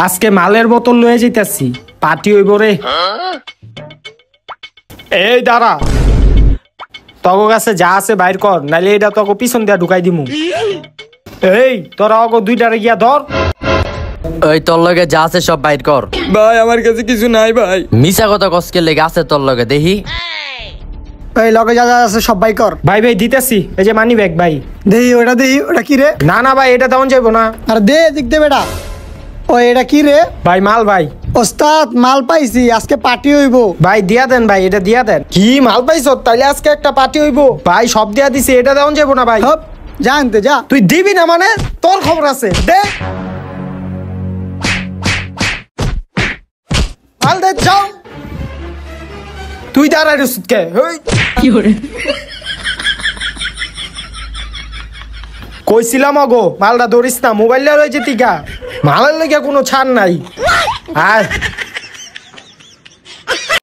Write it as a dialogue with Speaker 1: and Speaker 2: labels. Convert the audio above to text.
Speaker 1: আজকে মালের বোতল লয়ে যাইতাছি, পার্টি হইব রে। এই দাঁড়া, তগো কাছে যা আছে বাইর কর, নাইলে এটা তোকে পিছন দিয়া ঢুকাই দিমু। এই তোরা অগো দুইটারে গিয়া ধর।
Speaker 2: ওই তোর লগে যা আছে সব বাইর কর।
Speaker 3: ভাই আমার কাছে কিছু নাই ভাই।
Speaker 2: মিছা কথা কসকে লেগে আছে তোর লগে দেখি।
Speaker 4: এই লগে যা যা আছে সব বাই কর।
Speaker 1: ভাই ভাই দিতেছি, এই যে মানি ব্যাগ ভাই।
Speaker 4: দেহি ওটা কি রে?
Speaker 1: না না ভাই, এটা তেমন যাইবো না।
Speaker 4: আর দে দিক দে বেটা। ও এটা কি রে?
Speaker 1: ভাই মাল ভাই।
Speaker 4: ওস্তাদ মাল পাইছি, আজকে পার্টি হইব।
Speaker 1: ভাই দিয়া দেন ভাই, এটা দিয়া দেন। কি মাল পাইছ? তাইলে আজকে একটা পার্টি হইব ভাই, সব দিয়া দিছি, এটা তেমন যাইবো না ভাই।
Speaker 4: হপ যা আনতে যা।
Speaker 1: তুই দিবি না মানে? তোর খবর আছে, দে মাল দে, যাও। তুই দাঁড়াই রসুদ কে? কইছিলাম অগো মালটা ধরিস না, মোবাইল রয়েছে টিকা, মালের লেগে কোনো ছাড় নাই। আয়